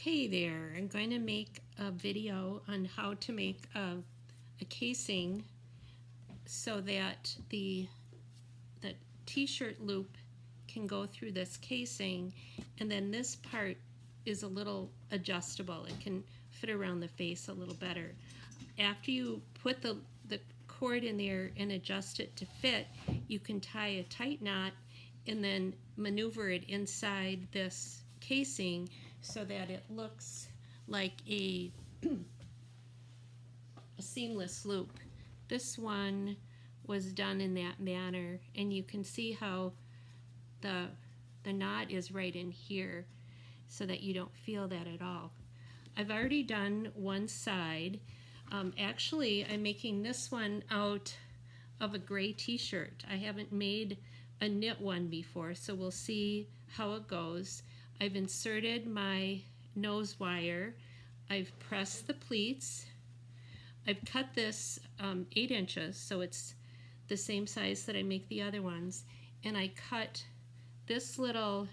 Hey there, I'm going to make a video on how to make a casing so that the t-shirt loop can go through this casing, and then this part is a little adjustable. It can fit around the face a little better. After you put the cord in there and adjust it to fit, you can tie a tight knot and then maneuver it inside this casing so that it looks like a seamless loop. This one was done in that manner, and you can see how the knot is right in here so that you don't feel that at all. I've already done one side. Actually, I'm making this one out of a gray t-shirt. I haven't made a knit one before, so we'll see how it goes. I've inserted my nose wire. I've pressed the pleats. I've cut this 8 inches, so it's the same size that I make the other ones. And I cut this little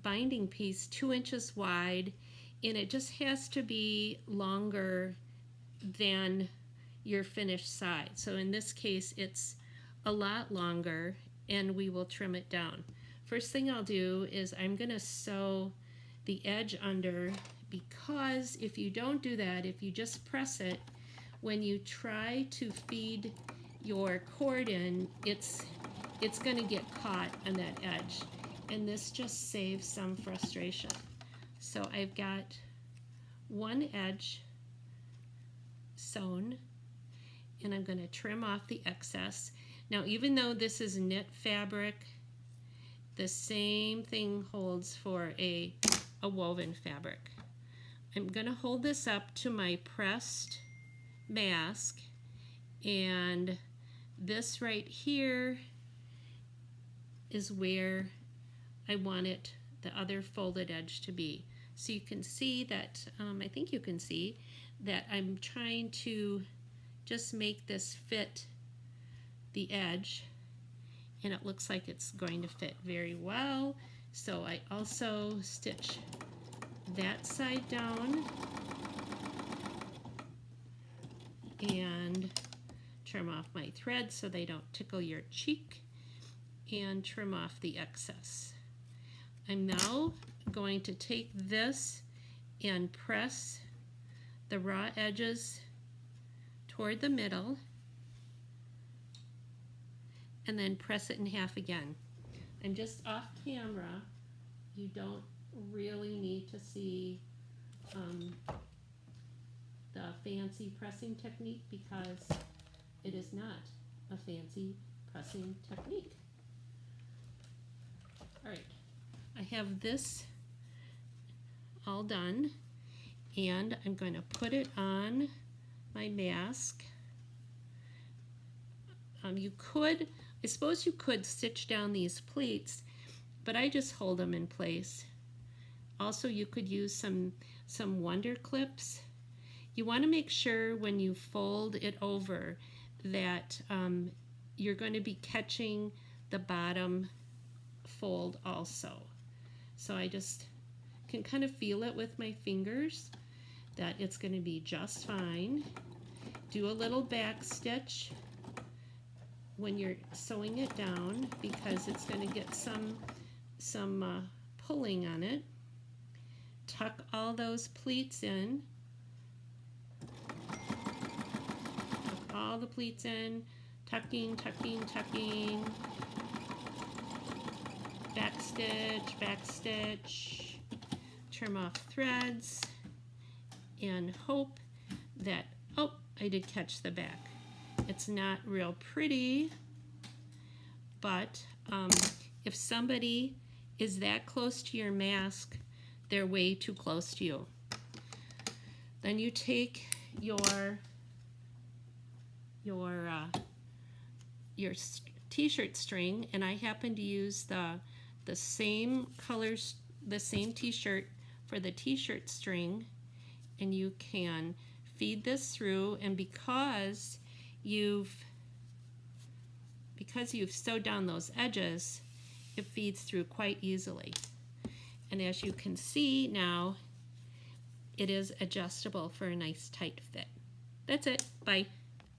binding piece 2 inches wide, and it just has to be longer than your finished side. So in this case, it's a lot longer, and we will trim it down. First thing I'll do is I'm going to sew the edge under, because if you don't do that, if you just press it, when you try to feed your cord in, it's going to get caught on that edge, and this just saves some frustration. So I've got one edge sewn, and I'm going to trim off the excess. Now, even though this is knit fabric, the same thing holds for a woven fabric. I'm going to hold this up to my pressed mask, and this right here is where I want it, the other folded edge, to be. So you can see that, I think you can see that I'm trying to just make this fit the edge, and it looks like it's going to fit very well. So I also stitch that side down and trim off my threads so they don't tickle your cheek, and trim off the excess. I'm now going to take this and press the raw edges toward the middle, and then press it in half again. I'm just off camera. You don't really need to see the fancy pressing technique, because it is not a fancy pressing technique. All right, I have this all done, and I'm going to put it on my mask. I suppose you could stitch down these pleats, but I just hold them in place. Also, you could use some wonder clips. You want to make sure when you fold it over that you're going to be catching the bottom fold also. So I just can kind of feel it with my fingers that it's going to be just fine. Do a little back stitch when you're sewing it down, because it's going to get some pulling on it. Tuck all those pleats in. Tuck all the pleats in. Tucking, tucking, tucking. Back stitch, back stitch. Trim off threads, and hope that, oh, I did catch the back. It's not real pretty, but if somebody is that close to your mask, they're way too close to you. Then you take your t-shirt string, and I happen to use the same colors, the same t-shirt for the t-shirt string, and you can feed this through, and because you've sewed down those edges, it feeds through quite easily. And as you can see now, it is adjustable for a nice tight fit. That's it. Bye.